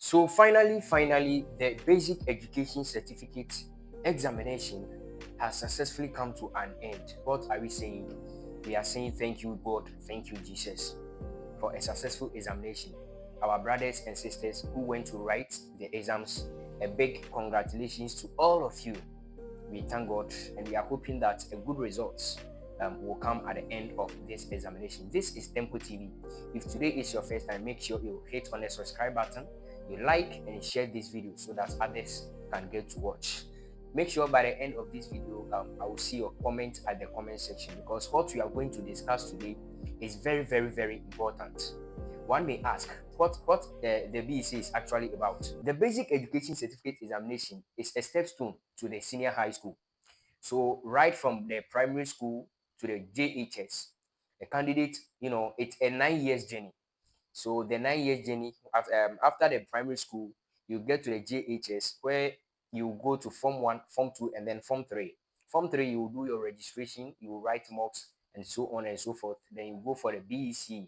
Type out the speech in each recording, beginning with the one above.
So finally, the basic education certificate examination has successfully come to an end. What are we saying? We are saying thank you, God, thank you, Jesus, for a successful examination. Our brothers and sisters who went to write the exams, a big congratulations to all of you. We thank God and we are hoping that a good results will come at the end of this examination. This is TEMPOH TV. If today is your first time, make sure you hit on the subscribe button, you like and share this video so that others can get to watch. Make sure by the end of this video, I will see your comment at the comment section, because what we are going to discuss today is very important. One may ask what the BECE is actually about. The Basic Education Certificate Examination is a stepstone to the senior high school. So right from the primary school to the JHS, a candidate, it's a 9 years journey. So the 9 years journey, after the primary school, you get to the JHS, where you go to Form 1, Form 2, and then Form 3. Form 3, you will do your registration, you will write mocks, and so on and so forth. Then you go for the BECE.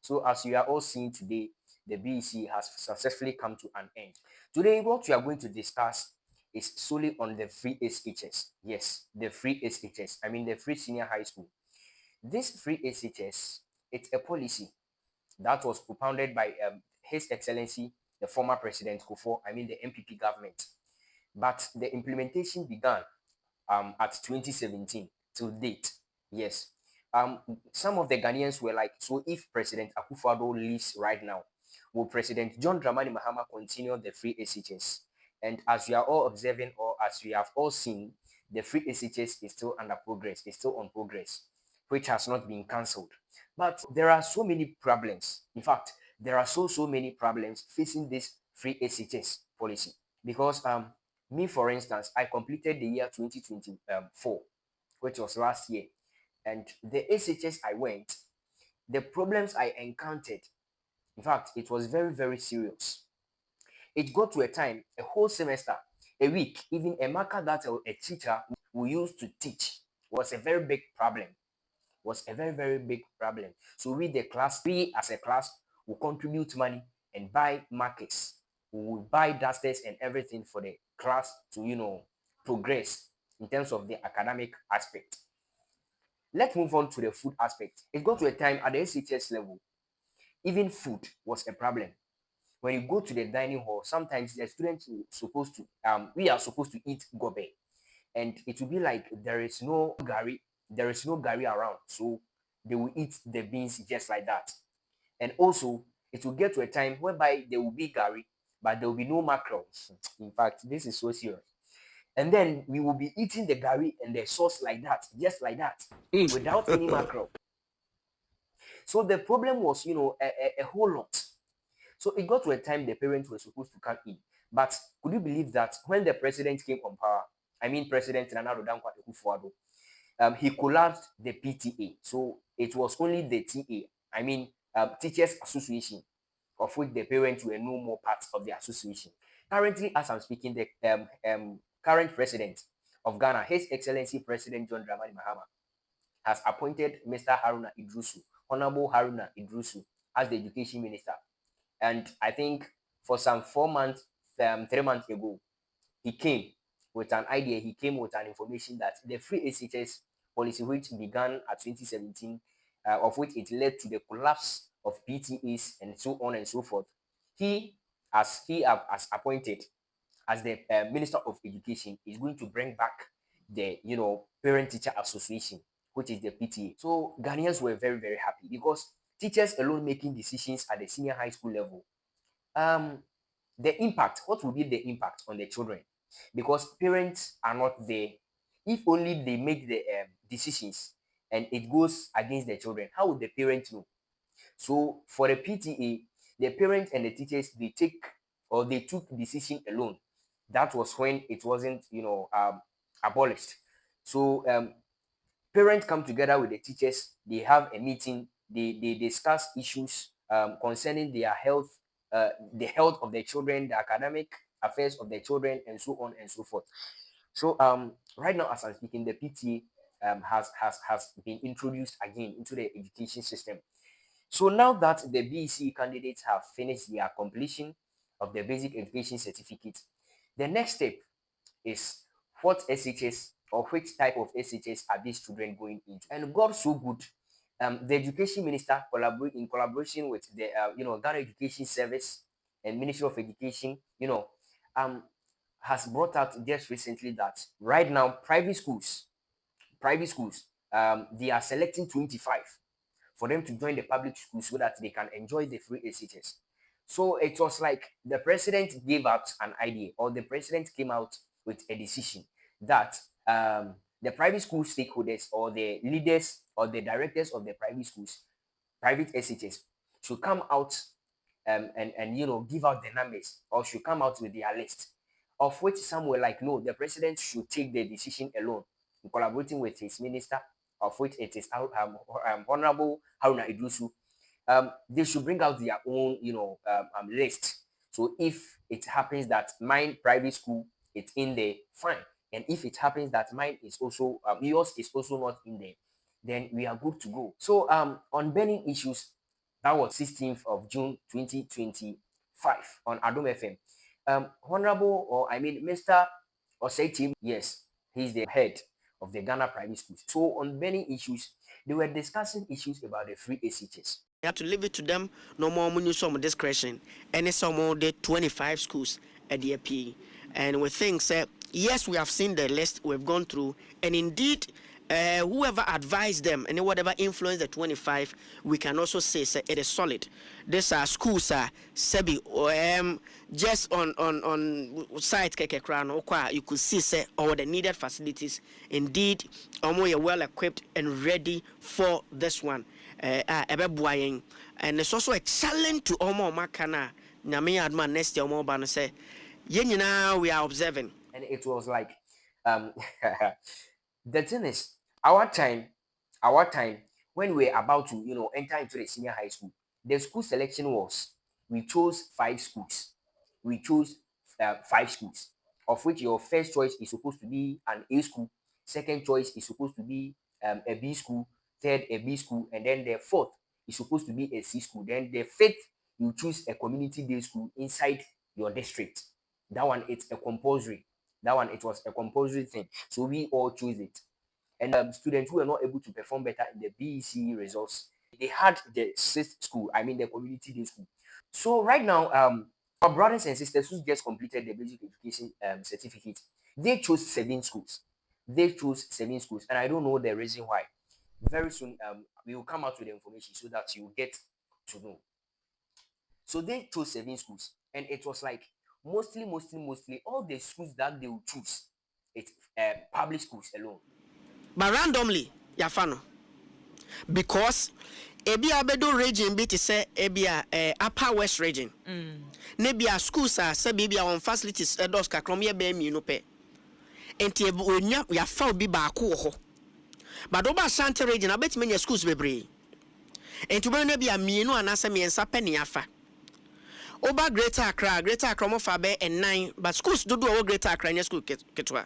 So as you are all seeing today, the BECE has successfully come to an end. Today, what we are going to discuss is solely on the free SHS. Yes, the free SHS. I mean the free senior high school. This free SHS, it's a policy that was propounded by His Excellency, the former President Kufuor, I mean the MPP government. But the implementation began at 2017 till date. Yes. Some of the Ghanaians were like, so if President Akufu-Addo leaves right now, will President John Dramani Mahama continue the free SHS? And as we are all observing, or as we have all seen, the free SHS is still under progress, is still on progress, which has not been cancelled. But there are so many problems. In fact, there are so many problems facing this free SHS policy, because me, for instance, I completed the year 2024, which was last year. And the SHS I went, the problems I encountered, in fact, it was very serious. It got to a time, a whole semester, a week, even a marker that a teacher will use to teach was a very big problem. Was a very big problem. So we as a class will contribute money and buy markers. We will buy dusters and everything for the class to progress in terms of the academic aspect. Let's move on to the food aspect. It got to a time at the SHS level, even food was a problem. When you go to the dining hall, sometimes the students we are supposed to eat gobe, and it will be like there is no gari around, so they will eat the beans just like that. And also, it will get to a time whereby there will be gari, but there will be no mackerels. In fact, this is so serious. And then we will be eating the gari and the sauce like that, just like that, without any mackerel. So the problem was, a whole lot. So it got to a time the parents were supposed to come in. But could you believe that when the president came on power, I mean President-Nana Akufu-Addo, he collapsed the PTA. So it was only the TA, I mean Teachers Association, of which the parents were no more part of the association. Currently, as I'm speaking, the current president of Ghana, His Excellency President John Dramani Mahama, has appointed Mr. Harunah Iddrisu, Honorable Harunah Iddrisu, as the education minister. And I think for some 4 months, 3 months ago, he came with an idea. He came with an information that the free SHS policy, which began at 2017, of which it led to the collapse of PTAs and so on and so forth. As appointed as the Minister of Education, is going to bring back the Parent Teacher Association, which is the PTA. So Ghanaians were very happy, because teachers alone making decisions at the senior high school level, the impact, what will be the impact on the children? Because parents are not there. If only they make the decisions and it goes against the children, how would the parents know? So for the PTA, the parents and the teachers, they took decision alone. That was when it wasn't abolished. So parents come together with the teachers, they have a meeting, they discuss issues concerning their health, the health of their children, the academic affairs of their children, and so on and so forth. So right now, as I'm speaking, the PTA has been introduced again into the education system. So now that the BECE candidates have finished their completion, of the basic education certificate. The next step is what SHS or which type of SHS are these children going into. And God so good, the education minister in collaboration with the Ghana Education Service and Ministry of Education, um, has brought out just recently that right now private schools, they are selecting 25 for them to join the public school so that they can enjoy the free SHS. So it was like the president gave out an idea, or the president came out with a decision that the private school stakeholders or the leaders or the directors of the private schools, private SHS, should come out and give out the numbers, or should come out with their list, of which some were like, no, the president should take the decision alone in collaborating with his minister, of which it is Honorable Harunah Iddrisu. They should bring out their own, list. So if it happens that mine private school it's in there, fine. And if it happens that mine is also yours is also not in there, then we are good to go. So on burning issues, that was 16th of June 2025 on Adom FM. Honorable, or I mean Mr. Osei, yes, he's the head of the Ghana private schools. So on many issues, they were discussing issues about the free SHS. You have to leave it to them. No more money, some discretion. And it's some more the 25 schools at the AP. And we think, say, yes, we have seen the list we've gone through, and indeed, whoever advised them and whatever influenced the 25, we can also say it is solid. These are schools, Sebi, just on site Keke you could see say all the needed facilities. Indeed, we are well equipped and ready for this one. And it's also a challenge to Omo Makana. Nyame adman next year Omo Ban say, now we are observing. And it was like the thing is, our time when we were about to enter into the senior high school, the school selection was, we chose 5 schools. We chose 5 schools, of which your first choice is supposed to be an A school, second choice is supposed to be a B school, third a B school, and then the fourth is supposed to be a C school. Then the fifth, you choose a community day school inside your district. That one, it's a compulsory. That one, it was a compulsory thing. So we all choose it. And students who were not able to perform better in the BECE results, they had the sixth school, I mean the community day school. So right now, our brothers and sisters who just completed the basic education certificate, they chose 7 schools. They chose 7 schools, and I don't know the reason why. Very soon, we will come out with the information so that you get to know. So they chose 7 schools, and it was like mostly all the schools that they will choose, it's public schools alone. But randomly, Yafano. Because Ebia Bedo region be to say Ebia Upper West region. Nebia schools are Sabibia on facilities those Kakromia Bem you know pe. Enti Ebunya Yafa be Baku. But Oba Santa region, I bet many schools be brave. And to burn be a meano and answer me and Sapeni Afa. Oba Greater Accra, Greater Accra Mofabe and 9, but schools do Greater Accra in school Ketwa.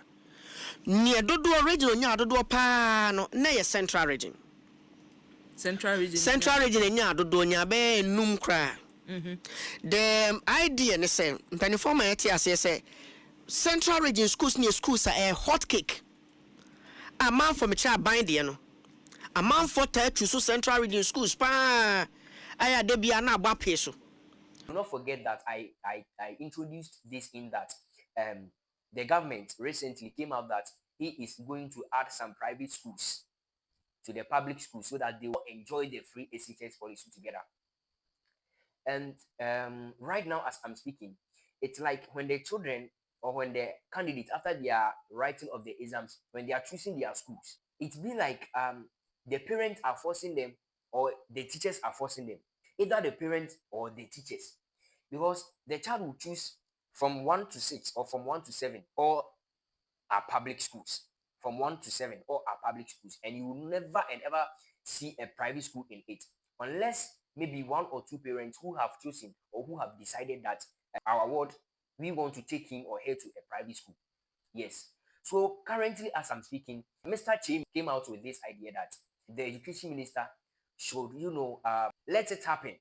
Near Dodo region, nya Dodo pa no, near Central region. Central region nya Dodo nya be num kra. The idea ne say, mpaniforma yeti say Central region schools near schools are a hot cake. A man for me child bind no. A man for to so Central region schools pa aya de bia na agba peso. Do not forget that I introduced this in that the government recently came out that he is going to add some private schools to the public schools so that they will enjoy the free SHS policy together. And right now, as I'm speaking, it's like when the children or when the candidates, after their writing of the exams, when they are choosing their schools, it's be like the parents are forcing them or the teachers are forcing them. Either the parents or the teachers, because the child will choose from 1 to 6 or from 1 to 7 or are public schools, from 1 to 7 or are public schools, and you will never and ever see a private school in it, unless maybe 1 or 2 parents who have chosen or who have decided that our ward, we want to take him or her to a private school. Yes. So currently, as I'm speaking, Mr. Kyei came out with this idea that the education minister should, let it happen.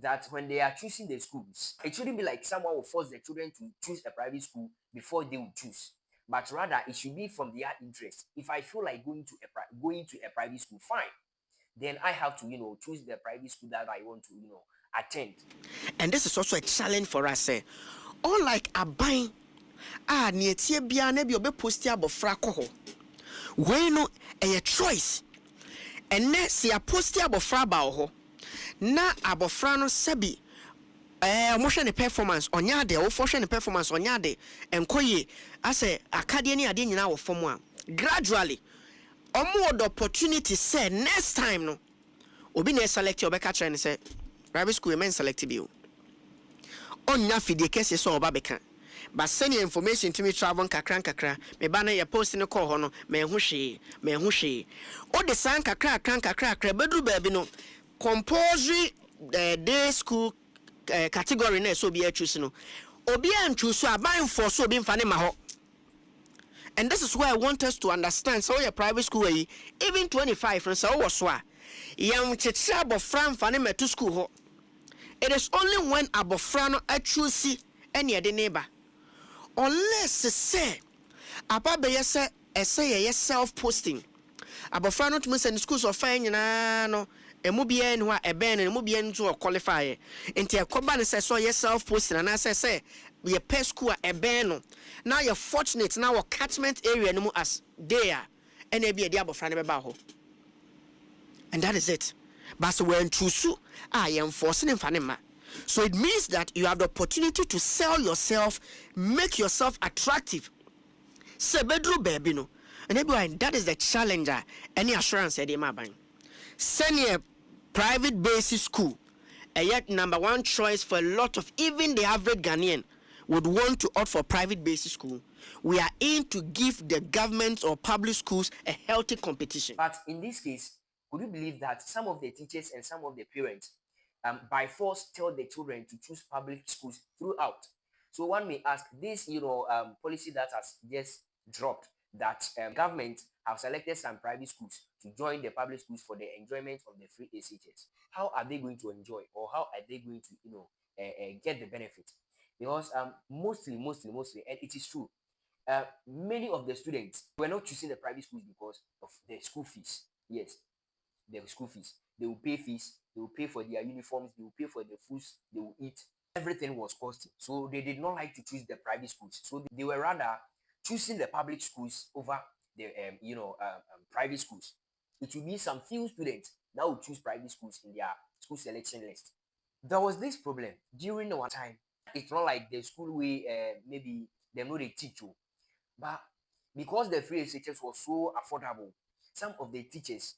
that when they are choosing the schools, it shouldn't be like someone will force the children to choose a private school before they will choose, but rather it should be from their interest. If I feel like going to a private school, fine, then I have to, choose the private school that I want to, attend. And this is also a challenge for us. Unlike a buying, near Tibia, maybe you'll be posted about Fraco. When no a choice, and next see a posted about Frabao. Na abofrano sebi motion the performance onyade o function the performance onyade enkoye ase akade ni ade nyina wo form a gradually omo the opportunity say next time no obi na select obeka try ne say private school men select bi o onya fidie kese so oba beka but send your information to me travel kakra me ba na ye post ne call ho no me hu hwe o de san kakra bedru ba bi no compulsory day school category na so be choose no obi an choose so aban for so be mfa ne ma ho. And this is why I want us to understand so your private school even 25 from so was so yam cheche abofra mfa ne metu school ho. It is only when abofra no choose any de neighbor unless say apa be say say self posting abofra no to send schools of fine nyina no emu bia en ho a eben emu bia nto qualify enti ekoba ne say so self posting and say ye pay school a eben no now you're fortunate now our catchment area no as there and e bia dia abofra ne beba ho, and that is it. But so when trusu I am forcing ma. So it means that you have the opportunity to sell yourself, make yourself attractive. Sebedru baby no. And everyone, that is the challenge. Any assurance edi maban. Send a private basic school. And yet number one choice for a lot of even the average Ghanaian would want to opt for private basic school. We are in to give the government or public schools a healthy competition. But in this case, could you believe that some of the teachers and some of the parents by force tell the children to choose public schools throughout? So one may ask, this policy that has just dropped, that government have selected some private schools to join the public schools for the enjoyment of the free SHS. How are they going to enjoy, or how are they going to get the benefit? Because mostly, and it is true, many of the students were not choosing the private schools because of the school fees. Yes, the school fees. They will pay fees, they will pay for their uniforms, they will pay for the foods they will eat. Everything was costing. So they did not like to choose the private schools. So they were rather choosing the public schools over the private schools. It will be some few students that will choose private schools in their school selection list. There was this problem during our time. It's not like the school way maybe they know they teach you, but because the free SHS was so affordable, some of the teachers,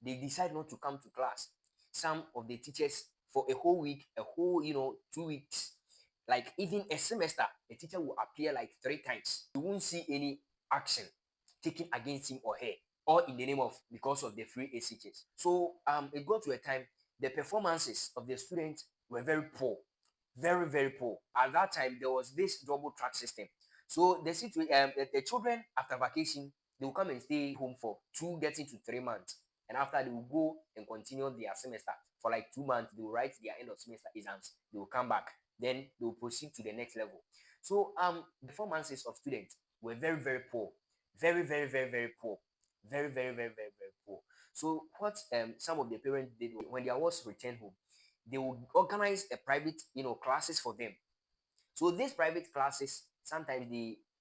they decide not to come to class. Some of the teachers for a whole week, a whole 2 weeks, like even a semester, a teacher will appear like 3 times. You won't see any action taken against him or her, all in the name of because of the free SHS. So it got to a time the performances of the students were very poor, very, very poor. At that time, there was this double track system. So the children after vacation, they will come and stay home for 2 getting to 3 months. And after they will go and continue their semester for like 2 months, they will write their end of semester exams. They will come back. Then they will proceed to the next level. So the performances of students were very, very poor. Very, very, very, very poor. Very, very, very, very, very poor. So what some of the parents did when they was returned home, they would organize a private, classes for them. So these private classes, sometimes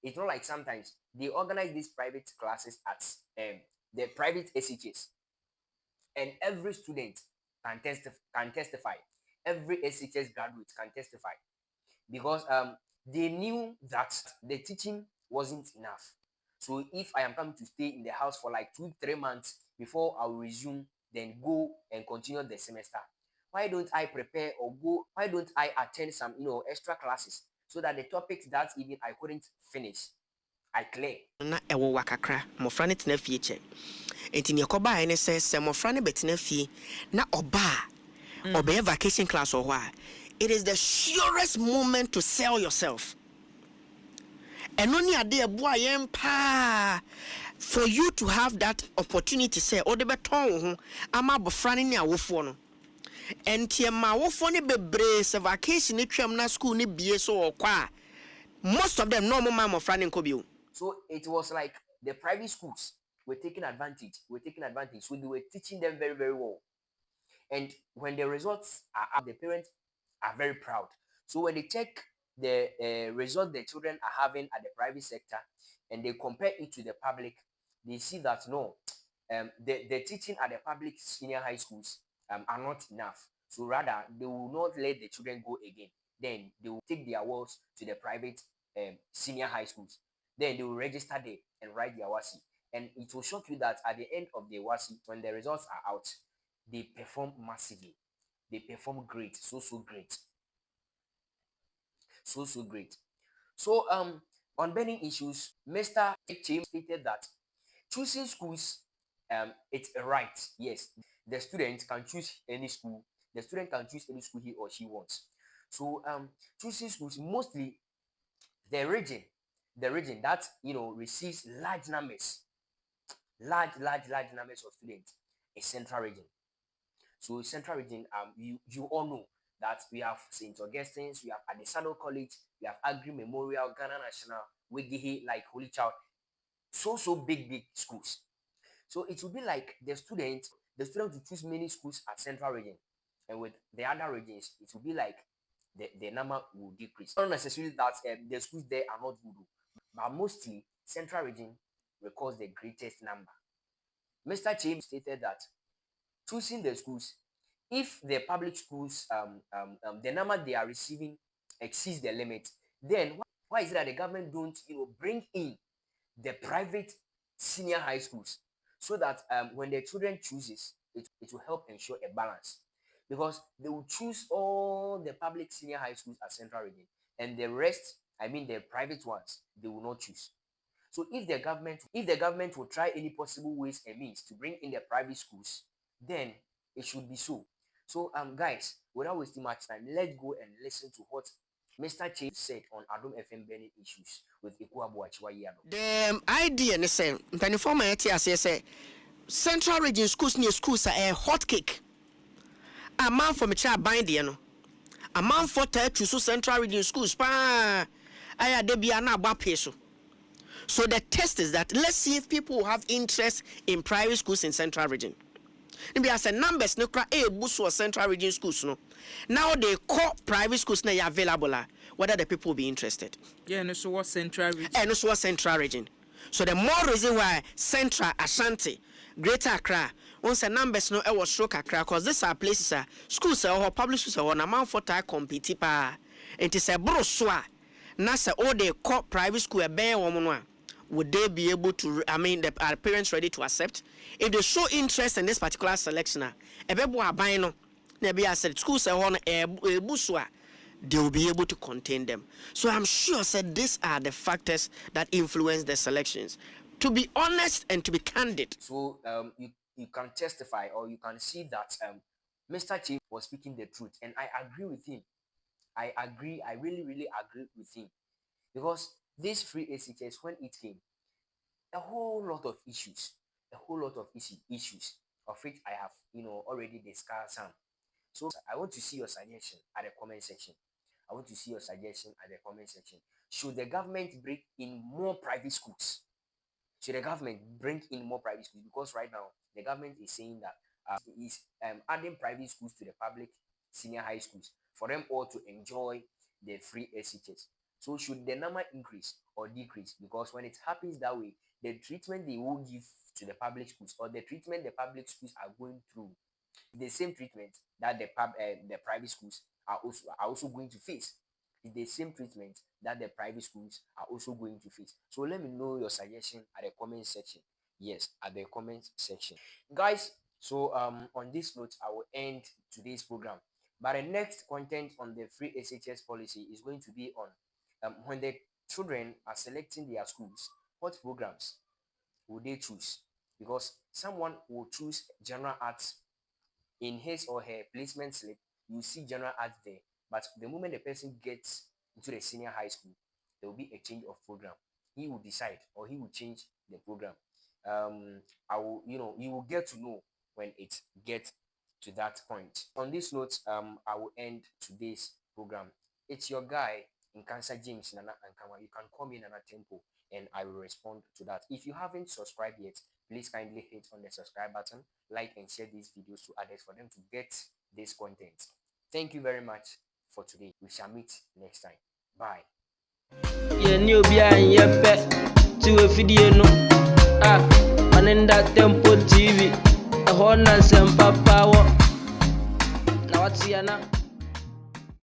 it's not like sometimes they organize these private classes at the private SHS. And every student can testify. Every SHS graduate can testify. Because they knew that the teaching wasn't enough. So if I am coming to stay in the house for like 2-3 months before I will resume, then go and continue the semester, why don't I prepare or go? Why don't I attend some extra classes so that the topics that even I couldn't finish, I clear? Na ewo wakakra mofra ne tena fie che enti ne koba ene se mofra ne betena fie na oba obey vacation class or why it is the surest moment to sell yourself. And only a day boy empa for you to have that opportunity say o de beton ho ama bofra ne awofo no And ma wo fo ne bebre se vacation ne twam na school ne bie so okwa. Most of them no mo ma mo fra ne nkobio. So it was like the private schools were taking advantage. So they were teaching them very, very well. And when the results are out, the parents are very proud. So when they check the result the children are having at the private sector and they compare it to the public, they see that no, the teaching at the public senior high schools are not enough. So rather, they will not let the children go again. Then they will take their awards to the private senior high schools. Then they will register there and write their WASI. And it will shock you that at the end of the WASI, when the results are out, they perform massively. They perform great, so great, so great. So on burning issues, Mr. Chim stated that choosing schools, it's a right. Yes, the student can choose any school. The student can choose any school he or she wants. So choosing schools, mostly the region that receives large numbers of students, a central region. So central region, you all know that we have St. Augustine's, we have Adesado College, we have Agri Memorial, Ghana National, Wegehe, like Holy Child, so big schools. So it will be like the student will choose many schools at central region, and with the other regions, it will be like the number will decrease. Not necessarily that the schools there are not good, but mostly central region records the greatest number. Mr. James stated that choosing the schools, if the public schools the number they are receiving exceeds the limit, then why is it that the government don't bring in the private senior high schools, so that when the children chooses it will help ensure a balance, because they will choose all the public senior high schools at central region, and the rest, I mean the private ones, they will not choose. So if the government will try any possible ways and means to bring in the private schools, then it should be so. So guys, without wasting much time, let's go and listen to what Mr. Che said on Adom FM burning issues with Ekuabo Achiwaye. The idea ne say mpanifo ma yete ase say central region schools near schools are a hot cake. A man for me try bind the no. A man for to so central region schools pa aya de bia na agba peso. So the test is that let's see if people have interest in private schools in central region. Maybe as a numbers no kra e busu or central region schools no. Now they call private schools na available whether the people will be interested. Yeah, and so what central region? And also what central region. So the more reason why Central, Ashanti, Greater Accra, once the numbers no was stroke Accra, because these are places schools or public schools or amount for tie compete pa. It is a broswa. Nasa all they call private school a bear woman. Would they be able to, I mean, the parents ready to accept? If they show interest in this particular selection, a bebo abino, maybe I said schools on a buswa, they will be able to contain them. So I'm sure said these are the factors that influence the selections. To be honest and to be candid. So you can testify, or you can see that Mr. Chief was speaking the truth, and I agree with him. I really agree with him, because this free SHS, when it came, a whole lot of issues, issues of which I have already discussed some. So I want to see your suggestion at the comment section. Should the government bring in more private schools? Because right now the government is saying that is adding private schools to the public senior high schools for them all to enjoy the free SHS. So should the number increase or decrease? Because when it happens that way, the treatment they will give to the public schools, or the treatment the public schools are going through, the same treatment that the private schools are also going to face. It's the same treatment that the private schools are also going to face. So let me know your suggestion at the comment section. Yes, at the comment section, guys. So on this note, I will end today's program. But the next content on the free SHS policy is going to be on when the children are selecting their schools, what programs will they choose? Because someone will choose general arts in his or her placement slip. You see general arts there, but the moment the person gets into the senior high school, there will be a change of program. He will decide, or he will change the program. I will, you will get to know when it gets to that point. On this note, I will end today's program. It's your guy in Cancer James Nana Ankama. You can call me Nana Tempo and I will respond to that. If you haven't subscribed yet, please kindly hit on the subscribe button, like and share these videos to others for them to get this content. Thank you very much for today. We shall meet next time. Bye. Yeah, new behind your pet to a video no. Man in that Tempo TV. A horn and some power. Now what's here now?